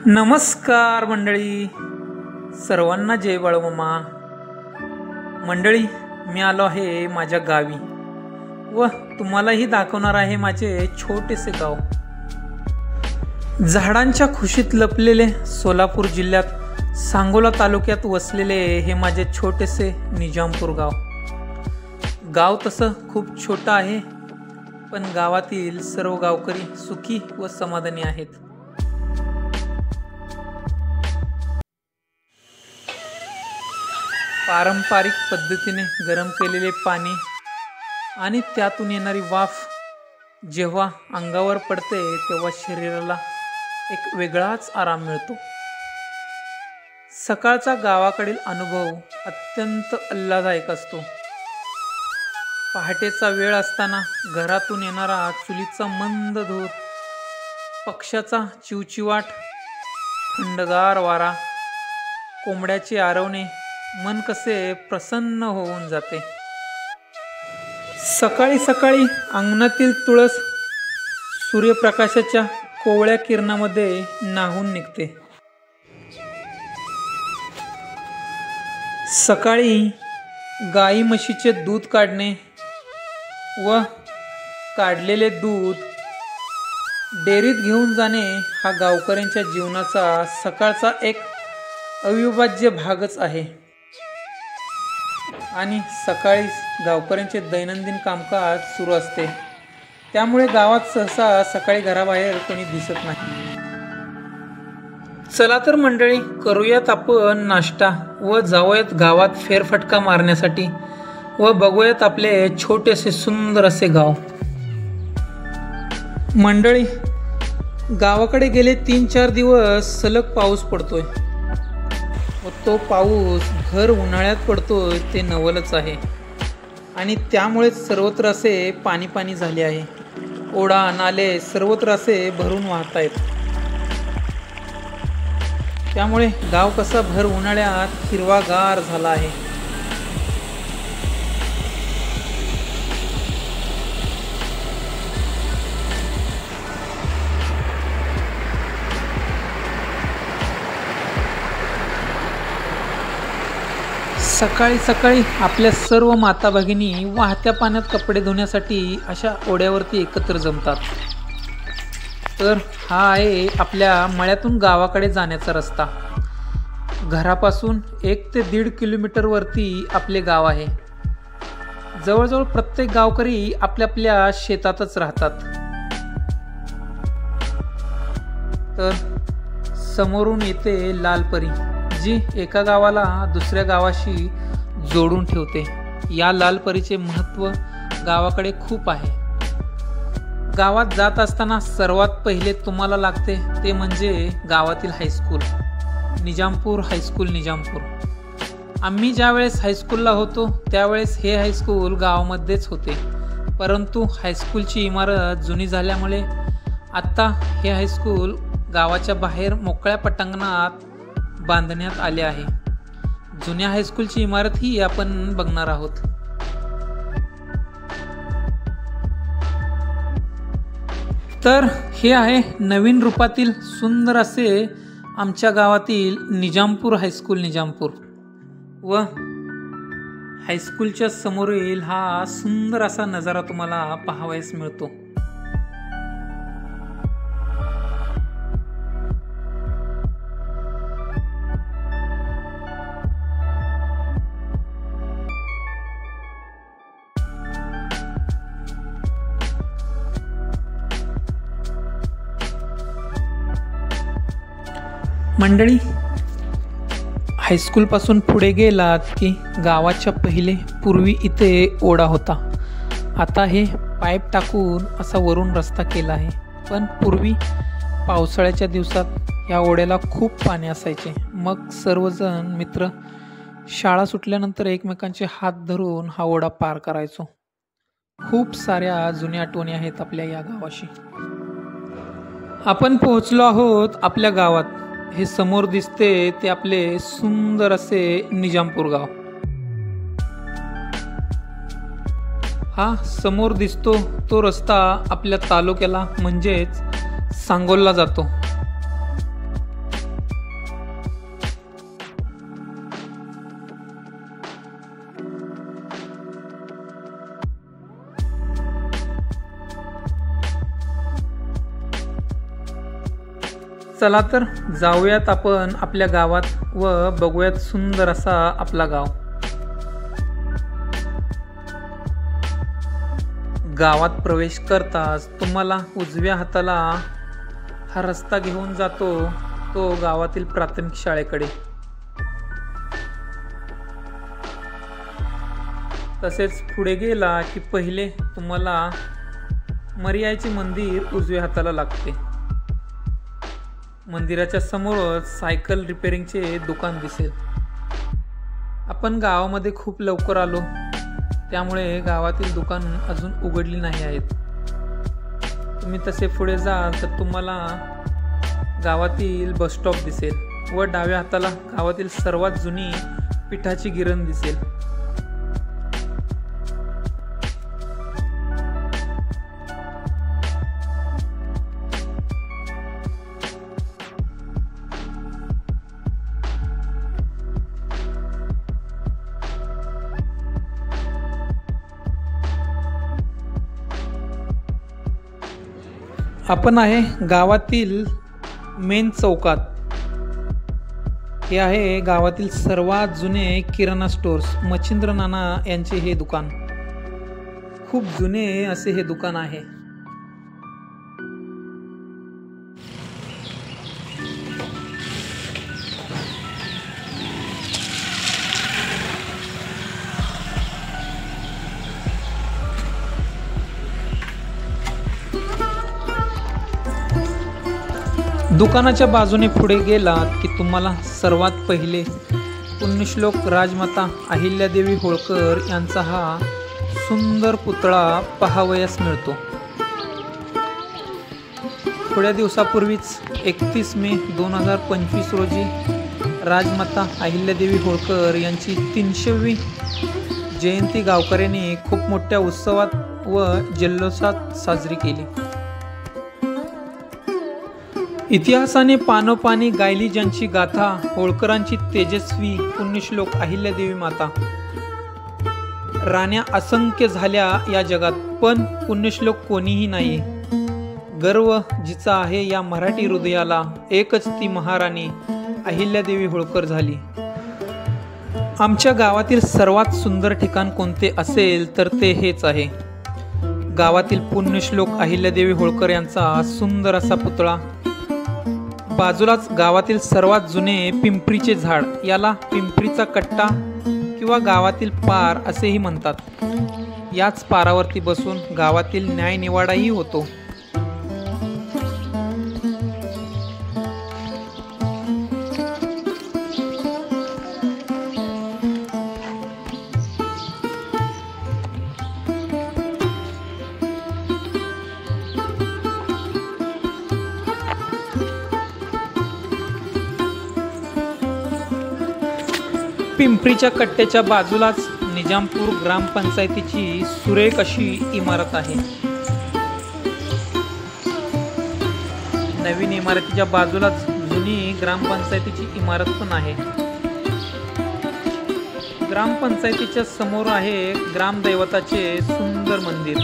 नमस्कार मंडळी, सर्वांना जय बाळूमामा. मंडळी, मी आलो आहे माझ्या गावी व तुम्हालाही दाखवणार आहे माझे छोटेसे गाव. झाडांच्या खुशीत लपलेले सोलापूर जिल्ह्यात सांगोला तालुक्यात वसलेले हे माझे छोटेसे निजामपूर गाव. गाव तसं खूप छोटं आहे, पण गावातील सर्व गावकरी सुखी व समाधानी आहेत. पारंपरिक पद्धतीने गरम केलेले पाणी आणि त्यातून येणारी वाफ जेव्हा अंगावर पडते तेव्हा शरीराला एक वेगळाच आराम मिळतो. सकाळचा गावाकडील अनुभव अत्यंत आल्हाददायक असतो. पहाटेचा वेळ असताना घरातून येणारा चुलीचा मंद धूर, पक्ष्याचा चिवचिवाट, थंडगार वारा, कोंबड्याचे आरवणे मन कसे प्रसन्न होऊन जाते. सकाळी सकाळी अंगणातील तुळस सूर्यप्रकाशाच्या कोवळ्या किरणामध्ये न्हाऊन निघते. सकाळी गाई म्हशीचे दूध काढणे व काढलेले दूध डेअरीत घेऊन जाणे हा गावकऱ्यांच्या जीवनाचा सकाळचा एक अविभाज्य भागच आहे. आणि सकाळी गावकऱ्यांचे दैनंदिन कामकाज सुरू असते, त्यामुळे गावात सहसा सकाळी घराबाहेर कोणी दिसत नाही. चला तर मंडळी, करूयात आपण नाश्ता व जाऊयात गावात फेरफटका मारण्यासाठी व बघूयात आपले छोटेसे सुंदर असे गाव. मंडळी, गावाकडे गेले 3-4 दिवस सलग पाऊस पडतोय व तो पाऊस भर उन्हाळ्यात पडतोय ते नवलच आहे. आणि त्यामुळेच सर्वत्र असे पाणी पाणी झाले आहे. ओढा नाले सर्वत्र असे भरून वाहत आहेत. त्यामुळे गाव कसा भर उन्हाळ्यात हिरवागार झाला आहे. सकाळी सकाळी आपल्या सर्व माता भगिनी वाहत्या पाण्यात कपडे धुण्यासाठी अशा ओढ्यावरती एकत्र जमतात. तर हा आहे आपल्या मळ्यातून गावाकडे जाण्याचा रस्ता. घरापासून 1 ते 1.5 किलोमीटरवरती आपले गाव आहे. जवळजवळ प्रत्येक गावकरी आपल्या आपल्या शेतातच राहतात. तर समोरून येते लालपरी, जी एका गावाला दुसऱ्या गावाशी जोडून ठेवते. या लालपरीचे महत्त्व गावाकडे खूप आहे. गावात जात असताना सर्वात पहिले तुम्हाला लागते ते म्हणजे गावातील हायस्कूल, निजामपूर हायस्कूल निजामपूर. आम्ही ज्यावेळेस हायस्कूलला होतो त्यावेळेस हे हायस्कूल गावामध्येच होते, परंतु हायस्कूलची इमारत जुनी झाल्यामुळे आत्ता हे हायस्कूल गावाच्या बाहेर मोकळ्या पटांगणात बांधण्यात आले आहे. जुन्या हायस्कूलची इमारत ही आपण बघणार आहोत. तर हे आहे नवीन रूपातील सुंदर असे आमच्या गावातील निजामपूर हायस्कूल निजामपूर. व हायस्कूलच्या समोरील हा सुंदर असा नजारा तुम्हाला पाहावयास मिळतो. मंडळी, हायस्कूलपासून पुढे गेलात की गावाच्या पहिले पूर्वी इथे ओढा होता. आता हे पाईप टाकून असा वरून रस्ता केला आहे. पण पूर्वी पावसाळ्याच्या दिवसात या ओढ्याला खूप पाणी असायचे. मग सर्वजण मित्र शाळा सुटल्यानंतर एकमेकांचे हात धरून हा ओढा पार करायचो. खूप साऱ्या जुन्या आठवणी आहेत आपल्या या गावाशी. आपण पोहोचलो आहोत आपल्या गावात. हे समोर दिसते ते आपले सुंदर असे निजामपूर गाव. हा समोर दिसतो तो रस्ता आपल्या तालुक्याला म्हणजेच सांगोलला जातो. चला तर जाऊयात आपण आपल्या गावात व बघूयात सुंदर असा आपला गाव। गावात प्रवेश करताच तुम्हाला उजव्या हाताला हा रस्ता घेऊन जातो तो गावातील प्राथमिक शाळेकडे। तसेच पुढे गेला की पहिले तुम्हाला मरियाचे मंदिर उजव्या हाताला लागते। मंदिराच्या समोरच सायकल रिपेअरिंगचे दुकान दिसेल। आपण गावामध्ये खूप लवकर आलो त्यामुळे गावातील दुकान अजून उघडली नाही आहेत। तुम्ही तसे पुढे जाल तर तुम्हाला गावातील बस स्टॉप दिसेल व डाव्या हाताला गावातील सर्वात जुनी पिठाची गिरण दिसेल। आपण आहे गावातील मेन चौकात। हे आहे गावातील सर्वात जुने किराणा स्टोर्स मच्छिंद्र नाना यांचे हे दुकान। खूप जुने असे हे दुकान आहे। दुकानाच्या बाजूने पुढे गेलात की तुम्हाला सर्वात पहिले पुण्यश्लोक राजमाता अहिल्यादेवी होळकर यांचा हा सुंदर पुतळा पाहावयास मिळतो। थोड्या दिवसापूर्वीच 31 मे 2025 रोजी राजमाता अहिल्यादेवी होळकर यांची 300वी जयंती गावकऱ्यांनी खूप मोठ्या उत्सवात व जल्लोषात साजरी केली। इतिहासाने पानोपानी गायली ज्यांची गाथा होळकरांची तेजस्वी पुण्यश्लोक अहिल्यादेवी माता। राण्या असंख्य झाल्या या जगात पण पुण्यश्लोक कोणीही नाही। गर्व जिचा आहे या मराठी हृदयाला एकच ती महाराणी अहिल्यादेवी होळकर झाली। आमच्या गावातील सर्वात सुंदर ठिकाण कोणते असेल तर ते हेच आहे। गावातील पुण्यश्लोक अहिल्यादेवी होळकर यांचा सुंदर असा पुतळा। बाजूलाच गावातील सर्वात जुने पिंपरीचे झाड, याला पिंपरीचा कट्टा किंवा गावातील पार असेही म्हणतात। याच पारावरती बसून गावातील न्यायनिवाडाही होतो। पिंपरीच्या कट्ट्याच्या बाजूलाच निजामपूर ग्रामपंचायतीची सुरेख अशी इमारत आहे। नवीन इमारतीच्या बाजूलाच जुनी ग्रामपंचायतीची इमारत पण आहे। ग्रामपंचायतीच्या समोर आहे ग्रामदैवताचे सुंदर मंदिर,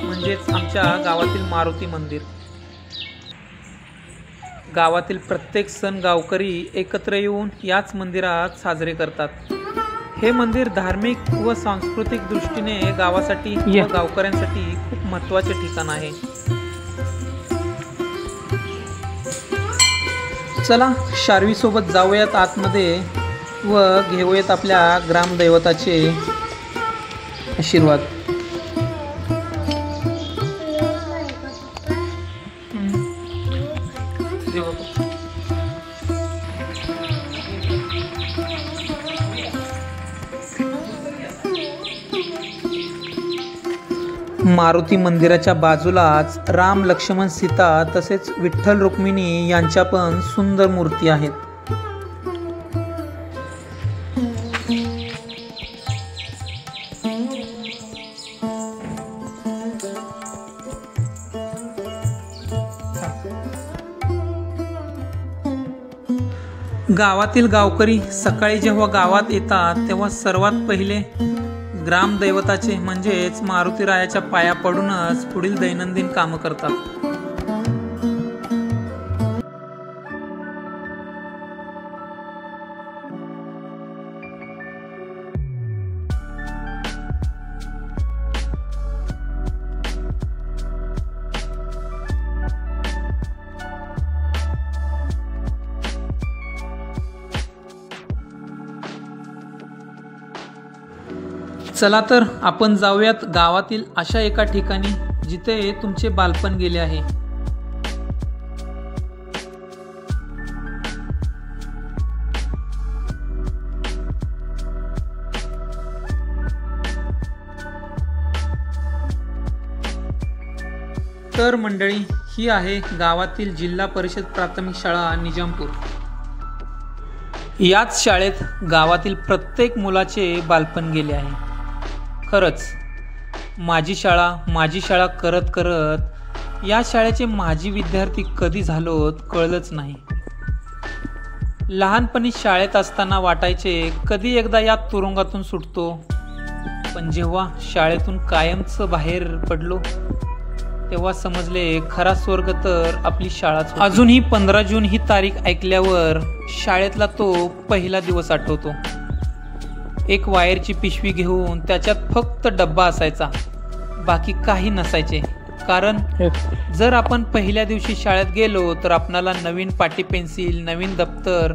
म्हणजेच आमच्या गावातील मारुती मंदिर। गावातील प्रत्येक सण गावकरी एकत्र येऊन याच मंदिरात साजरे करतात। हे मंदिर धार्मिक व सांस्कृतिक दृष्टीने गावासाठी व गावकऱ्यांसाठी खूप महत्त्वाचे ठिकाण आहे। चला शार्वी सोबत जाऊयात आतमध्ये व घेऊयात आपल्या ग्रामदैवताचे आशीर्वाद। मारुती मंदिराच्या बाजूलाच राम लक्ष्मण सीता तसेच विठ्ठल रुक्मिणी यांच्या पण सुंदर मूर्ती आहेत। गावातील गावकरी सकाळी जेव्हा गावात येतात तेव्हा सर्वात पहिले ग्रामदैवताचे म्हणजेच मारुतीरायाच्या पाया पडूनच पुढील दैनंदिन कामं करतात। चला तर आपण जाऊयात गावातील अशा एका ठिकाणी जिथे तुमचे बालपण गेले आहे. तर मंडळी, ही आहे गावातील जिल्हा परिषद प्राथमिक शाळा निजामपूर. याच शाळेत गावातील प्रत्येक मुलाचे बालपण गेले आहे. खरंच माझी शाळा करत करत या शाळेचे माजी विद्यार्थी कधी झालोत कळलंच नाही. लहानपणी शाळेत असताना वाटायचे कधी एकदा या तुरुंगातून सुटतो, पण जेव्हा शाळेतून कायमचं बाहेर पडलो तेव्हा समजले खरा स्वर्ग तर आपली शाळाच. अजूनही 15 जून ही तारीख ऐकल्यावर शाळेतला तो पहिला दिवस आठवतो. एक वायरची पिशवी घेऊन त्याच्यात फक्त डब्बा असायचा, बाकी काही नसायचे. कारण जर आपण पहिल्या दिवशी शाळेत गेलो तर आपणाला नवीन पाटी पेन्सिल, नवीन दप्तर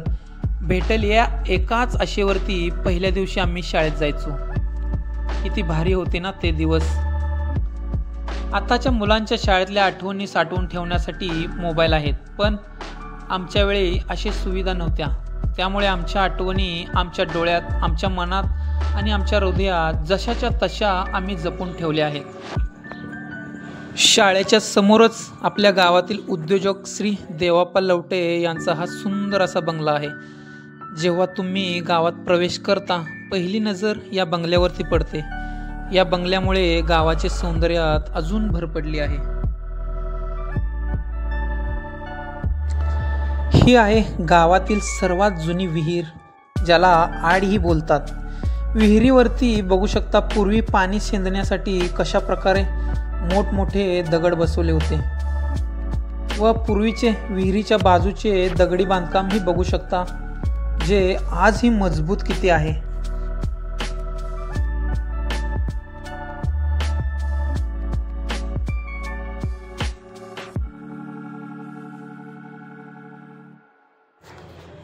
भेटेल या एकाच आशेवरती पहिल्या दिवशी आम्ही शाळेत जायचो. किती भारी होते ना ते दिवस. आताच्या मुलांच्या शाळेतल्या आठवणी साठवून ठेवण्यासाठी मोबाईल आहेत, पण आमच्या वेळी अशी सुविधा नव्हत्या. त्यामुळे आमच्या आठवणी आमच्या डोळ्यात, आमच्या मनात आणि आमच्या हृदयात जशाच्या तशा आम्ही जपून ठेवल्या आहेत. शाळेच्या समोरच आपल्या गावातील उद्योजक श्री देवाप्पा लवटे यांचा हा सुंदर असा बंगला आहे. जेव्हा तुम्ही गावात प्रवेश करता पहिली नजर या बंगल्यावरती पडते. या बंगल्यामुळे गावाचे सौंदर्यात अजून भर पडली आहे. ही आहे गावातील सर्वात जुनी विहीर, ज्याला आडही बोलतात. विहिरीवरती बघू शकता पूर्वी पाणी शेंदण्यासाठी कशा प्रकारे मोठमोठे दगड बसवले होते व पूर्वीचे विहिरीच्या बाजूचे दगडी बांधकाम ही बघू शकता, जे आजही मजबूत किती आहे.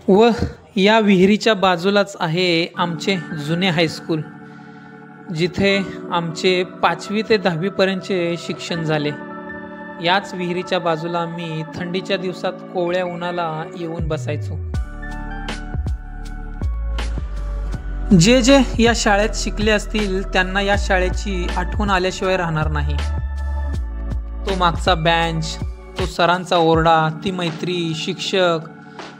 व या विहिरीच्या बाजूलाच आहे आमचे जुने हायस्कूल, जिथे आमचे 5वी ते 10वी पर्यंतचे शिक्षण झाले. याच विहिरीच्या बाजूला आम्ही थंडीच्या दिवसात कोवळ्या उन्हाला येऊन बसायचो. जे जे या शाळेत शिकले असतील त्यांना या शाळेची आठवण आल्याशिवाय राहणार नाही. तो मागचा बेंच, तो सरांचा ओरडा, ती मैत्री, शिक्षक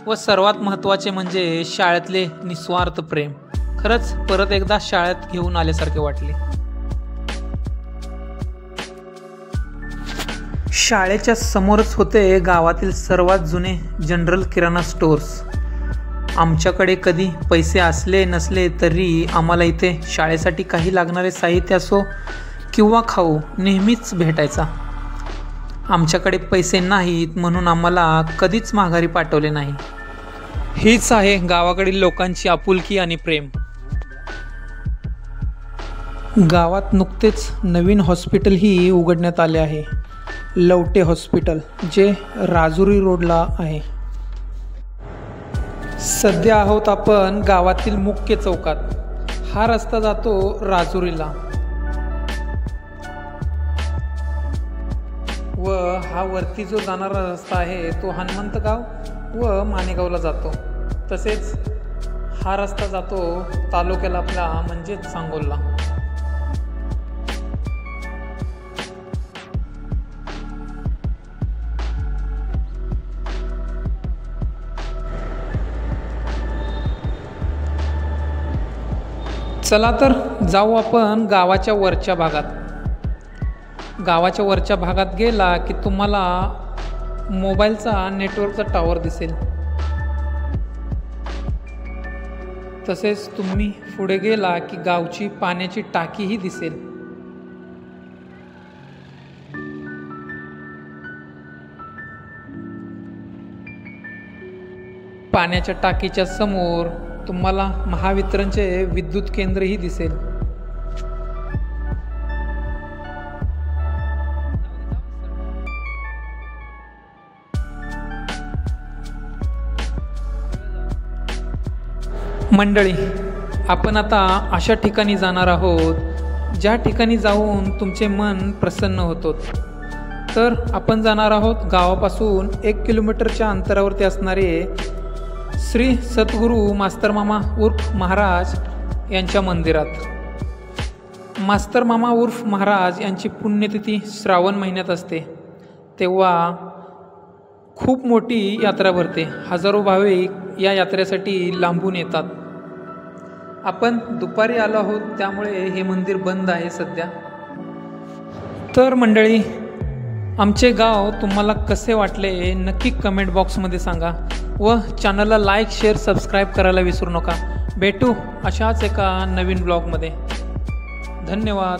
व सर्वात महत्त्वाचे म्हणजे शाळेतले निस्वार्थ प्रेम. खरंच परत एकदा शाळेत घेऊन आल्यासारखे वाटले. शाळेच्या समोरच होते गावातील सर्वात जुने जनरल किराणा स्टोअर्स. आमच्याकडे कधी पैसे असले नसले तरी आम्हाला इथे शाळेसाठी काही लागणारे साहित्य असो किंवा खाऊ नेहमीच भेटायचा. आमच्याकडे पैसे नाहीत म्हणून आम्हाला कधीच माघारी पाठवले नाही. हीच आहे गावाकडील लोकांची आपुलकी आणि प्रेम. गावात नुकतेच नवीन हॉस्पिटलही उघडण्यात आले आहे, लवटे हॉस्पिटल, जे राजुरी रोडला आहे. सध्या आहोत आपण गावातील मुख्य चौकात. हा रस्ता जातो राजुरीला व हा वरती जो जाणारा रस्ता आहे तो हनुमंतगाव व मानेगावला जातो. तसेच हा रस्ता जातो तालुक्याला आपला म्हणजेच सांगोलला. चला तर जाऊ आपण गावाच्या वरच्या भागात. गावाच्या वरच्या भागात गेला की तुम्हाला मोबाईलचा नेटवर्कचा टॉवर दिसेल. तसेच तुम्ही पुढे गेला की गावची पाण्याची टाकीही दिसेल. पाण्याच्या टाकीच्या समोर तुम्हाला महावितरणचे विद्युत केंद्रही दिसेल. मंडळी, आपण आता अशा ठिकाणी जाणार आहोत ज्या ठिकाणी जाऊन तुमचे मन प्रसन्न होतो. तर आपण जाणार आहोत गावापासून 1 किलोमीटरच्या अंतरावरती असणारे श्री सद्गुरू मास्तर मामा उर्फ महाराज यांच्या मंदिरात. मास्तर मामा उर्फ महाराज यांची पुण्यतिथी श्रावण महिन्यात असते. तेव्हा खूप मोठी यात्रा भरते. हजारो भाविक या यात्रेसाठी लांबून येतात. आपण दुपारी आलो आहोत, त्यामुळे हे मंदिर बंद आहे सध्या. तर मंडळी, आमचे गाव तुम्हाला कसे वाटले नक्की कमेंट बॉक्समध्ये सांगा व चॅनलला लाईक, शेअर, सबस्क्राईब करायला विसरू नका. भेटू अशाच एका नवीन ब्लॉगमध्ये. धन्यवाद.